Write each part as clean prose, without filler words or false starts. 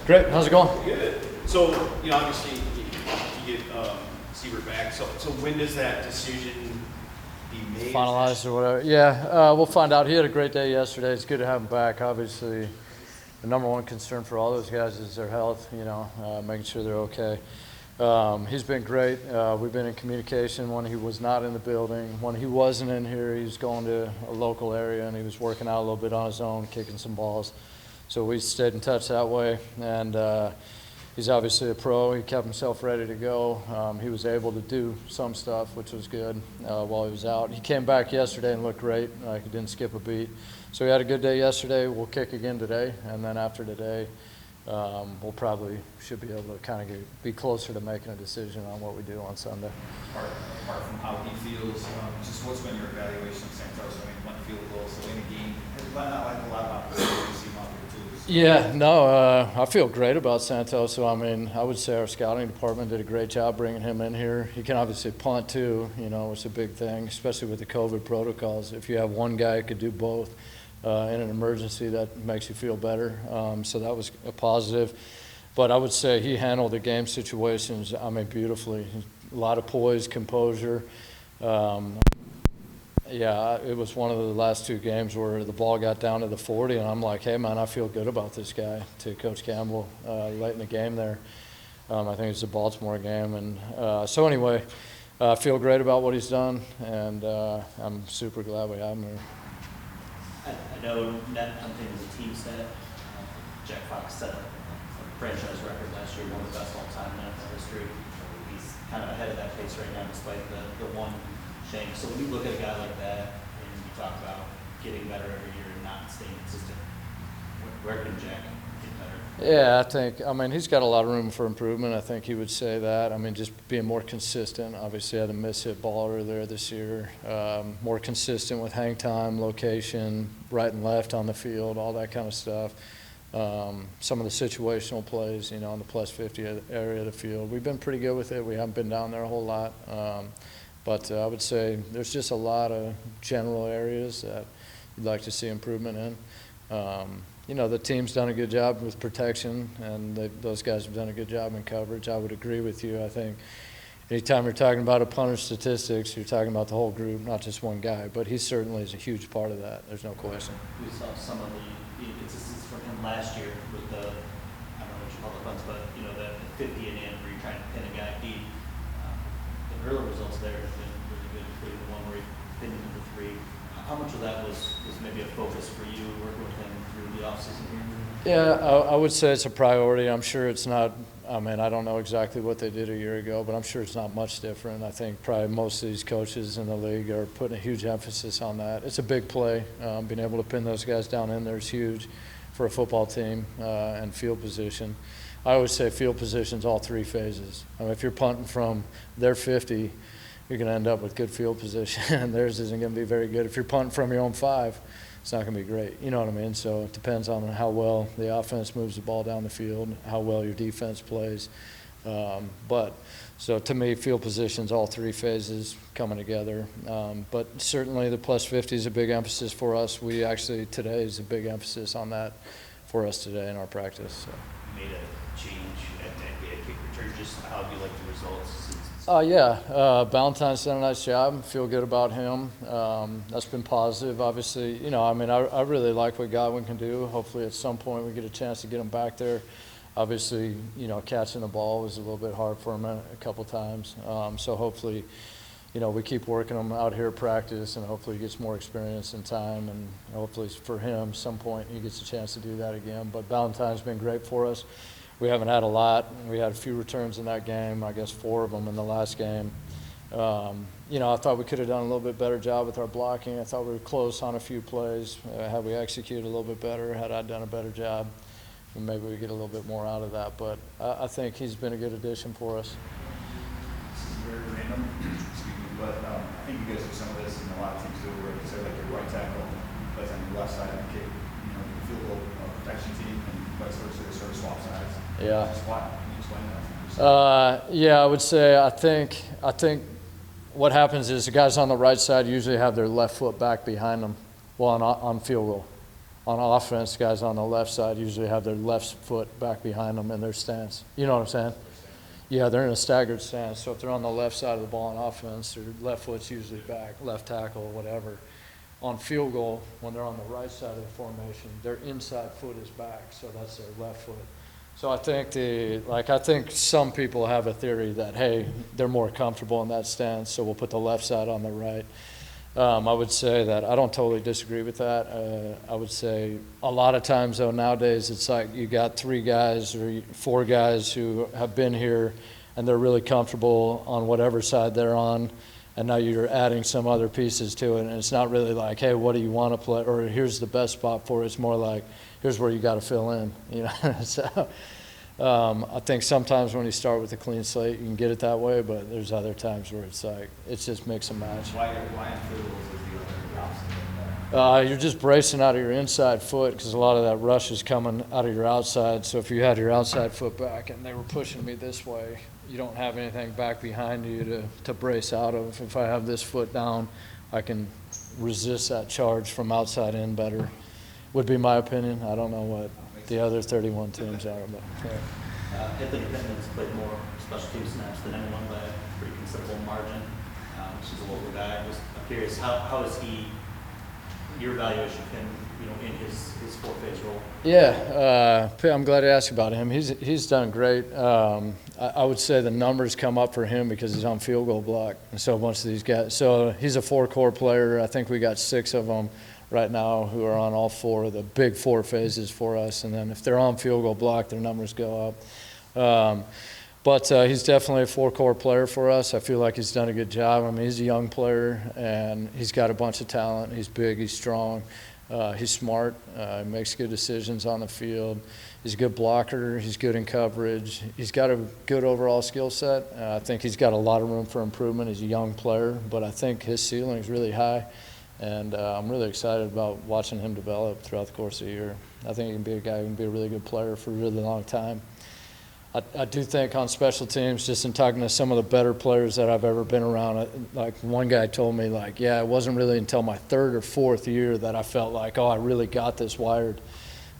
Great. How's it going? Good. So, obviously you get Siebert back. So when does that decision be made? Finalized or whatever. Yeah, we'll find out. He had a great day yesterday. It's good to have him back. Obviously, the number one concern for all those guys is their health, making sure they're okay. He's been great. We've been in communication when he was not in the building. When he wasn't in here, he was going to a local area and he was working out a little bit on his own, kicking some balls. So we stayed in touch that way. And he's obviously a pro. He kept himself ready to go. He was able to do some stuff, which was good while he was out. He came back yesterday and looked great. He didn't skip a beat. So we had a good day yesterday. We'll kick again today. And then after today, we'll probably should be able to kind of be closer to making a decision on what we do on Sunday. Apart from how he feels, just what's been your evaluation of Santos? I mean, one field goal, so in a game, not like a lot of opportunities to see him out there too. So. Yeah, no, I feel great about Santos. So, I would say our scouting department did a great job bringing him in here. He can obviously punt too, which is a big thing, especially with the COVID protocols. If you have one guy who could do both, in an emergency, that makes you feel better. So that was a positive. But I would say he handled the game situations, beautifully. A lot of poise, composure. It was one of the last two games where the ball got down to the 40, and I'm like, hey, man, I feel good about this guy, to Coach Campbell late in the game there. I think it's the Baltimore game. And so anyway, I feel great about what he's done, and I'm super glad we have him here. I know net hunting is a team stat. Jack Fox set a franchise record last year, one of the best all-time in NFL history. He's kind of ahead of that pace right now, despite the one shank. So when you look at a guy like that, and you talk about getting better every year and not staying consistent, where can Jack get better? Yeah, he's got a lot of room for improvement. I think he would say that. Just being more consistent. Obviously, had a miss-hit ball earlier this year. More consistent with hang time, location, right and left on the field, all that kind of stuff. Some of the situational plays, in the plus 50 area of the field. We've been pretty good with it. We haven't been down there a whole lot. But I would say there's just a lot of general areas that you'd like to see improvement in. The team's done a good job with protection, and those guys have done a good job in coverage. I would agree with you. I think anytime you're talking about a punter's statistics, you're talking about the whole group, not just one guy. But he certainly is a huge part of that. There's no question. We saw some of the inconsistencies from him last year with I don't know what you call the punts, but the 50 and in where you're trying to pin a guy deep. The early results there have been really good, including the one where he pinned him to 3. How much of that was maybe a focus for you working with him through the offseason here? Yeah, I would say it's a priority. I'm sure it's not, I don't know exactly what they did a year ago, but I'm sure it's not much different. I think probably most of these coaches in the league are putting a huge emphasis on that. It's a big play. Being able to pin those guys down in there is huge for a football team and field position. I always say field position's all 3 phases. If you're punting from their 50, you're going to end up with good field position, and theirs isn't going to be very good. If you're punting from your own 5, it's not going to be great. You know what I mean? So it depends on how well the offense moves the ball down the field, how well your defense plays. So to me, field position's all 3 phases coming together. But certainly the plus 50 is a big emphasis for us. Today is a big emphasis on that for us today in our practice. So. Made a change at kick return. Just how do you like the results? Valentine's done a nice job. Feel good about him. That's been positive. Obviously, I really like what Godwin can do. Hopefully at some point we get a chance to get him back there. Obviously, catching the ball was a little bit hard for him a couple times. So hopefully, we keep working him out here at practice, and hopefully he gets more experience and time, and hopefully for him, some point he gets a chance to do that again. But Valentine's been great for us. We haven't had a lot. We had a few returns in that game, I guess 4 of them in the last game. I thought we could have done a little bit better job with our blocking. I thought we were close on a few plays. Had we executed a little bit better, had I done a better job, and maybe we get a little bit more out of that. But I think he's been a good addition for us. This is very random, but I think you guys do some of this, and a lot of teams do it, where it's like your right tackle plays on your left side of the kick, the field goal protection team, and vice versa, they sort of swap sides. Yeah. Can you explain that? I would say I think what happens is the guys on the right side usually have their left foot back behind them on field goal. on offense, guys on the left side usually have their left foot back behind them in their stance. You know what I'm saying? Yeah, they're in a staggered stance. So if they're on the left side of the ball on offense, their left foot's usually back, left tackle, whatever. On field goal, when they're on the right side of the formation, their inside foot is back, so that's their left foot. So I think some people have a theory that, hey, they're more comfortable in that stance, so we'll put the left side on the right. I would say that I don't totally disagree with that. I would say a lot of times, though, nowadays it's like you got 3 guys or 4 guys who have been here and they're really comfortable on whatever side they're on, and now you're adding some other pieces to it, and it's not really like, hey, what do you want to play, or here's the best spot for it. It's more like, here's where you got to fill in, you know. So I think sometimes when you start with a clean slate, you can get it that way, but there's other times where it's like, it's just mix and match. Why in field goals is the other opposite? You're just bracing out of your inside foot because a lot of that rush is coming out of your outside. So if you had your outside foot back and they were pushing me this way, you don't have anything back behind you to brace out of. If I have this foot down, I can resist that charge from outside in better, would be my opinion. I don't know what the other 31 teams are, but yeah. Anthony Pittman's played more special team snaps than anyone by a pretty considerable margin, which is a local guy. I'm curious, how is he, your evaluation of him, you know, in his 4-phase role? Yeah, I'm glad you asked about him. He's done great. I would say the numbers come up for him because he's on field goal block, and so a bunch of these guys. So he's a 4-core player. I think we got 6 of them right now who are on all 4 of the big 4 phases for us, and then if they're on field goal block, their numbers go up. But he's definitely a 4-core player for us. I feel like he's done a good job. I mean, he's a young player, and he's got a bunch of talent. He's big, he's strong, he's smart, he makes good decisions on the field. He's a good blocker, he's good in coverage. He's got a good overall skill set. I think he's got a lot of room for improvement. He's a young player, but I think his ceiling is really high. And I'm really excited about watching him develop throughout the course of the year. I think he can be a guy who can be a really good player for a really long time. I do think on special teams, just in talking to some of the better players that I've ever been around, like one guy told me, like, yeah, it wasn't really until my 3rd or 4th year that I felt like, oh, I really got this wired.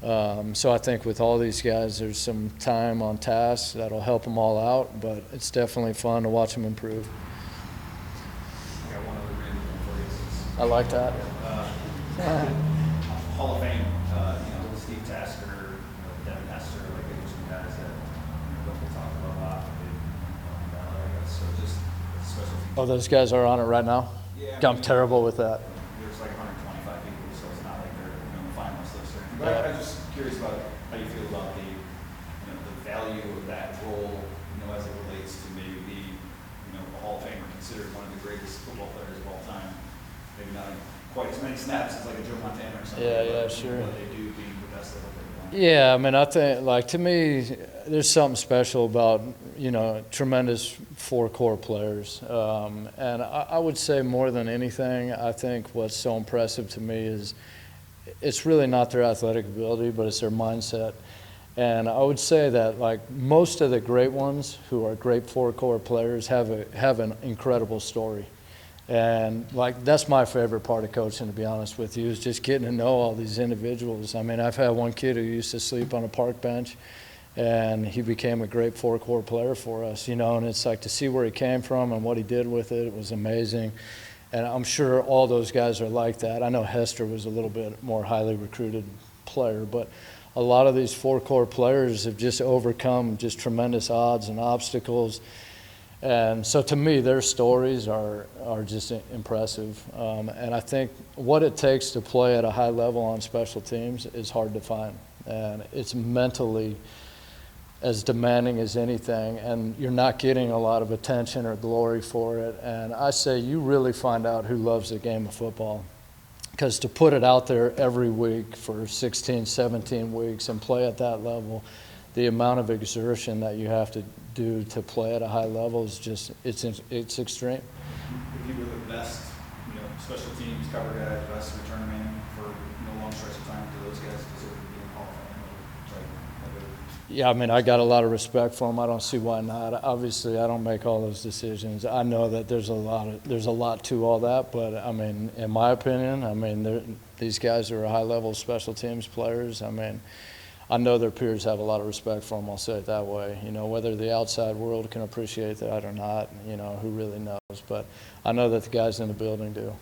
So I think with all these guys, there's some time on task that'll help them all out, but it's definitely fun to watch them improve. I got one other random one for you. I like that. Hall of Fame, Steve Tasker, Devin Hester, like those are some guys that we'll talk about a lot. I guess so. Just special teams. Oh, those guys are on it right now? Yeah, I'm terrible with that. There's like 125 people, so it's not like they're in the finalist list or anything. But Yeah. I'm just curious about how you feel about the value of that role, as it relates to maybe being, a Hall of Famer, considered one of the greatest football players of all time. Maybe not quite as many snaps as like a Joe Montana or something. Yeah, sure. But they do being the best of what they've done. Yeah, I mean, I think, like, to me, there's something special about, tremendous 4-core players. And I would say more than anything, I think what's so impressive to me is it's really not their athletic ability, but it's their mindset. And I would say that, like, most of the great ones who are great 4-core players have an incredible story. And, like, that's my favorite part of coaching, to be honest with you, is just getting to know all these individuals. I mean, I've had one kid who used to sleep on a park bench, and he became a great 4-core player for us, and it's like to see where he came from and what he did with it, it was amazing. And I'm sure all those guys are like that. I know Hester was a little bit more highly recruited player, but a lot of these 4-core players have just overcome just tremendous odds and obstacles. And so to me, their stories are just impressive. And I think what it takes to play at a high level on special teams is hard to find. And it's mentally as demanding as anything, and you're not getting a lot of attention or glory for it. And I say you really find out who loves the game of football. Because to put it out there every week for 16, 17 weeks and play at that level, the amount of exertion that you have to do to play at a high level is just, it's extreme. If you were the best, special teams cover guy, best return man for a long stretch of time, do those guys deserve to be in the Hall of Fame? Yeah, I mean, I got a lot of respect for them. I don't see why not. Obviously, I don't make all those decisions. I know that there's a lot to all that, but I mean, in my opinion, I mean, these guys are high-level special teams players. I mean, I know their peers have a lot of respect for them, I'll say it that way. You know, whether the outside world can appreciate that or not, you know, who really knows. But I know that the guys in the building do.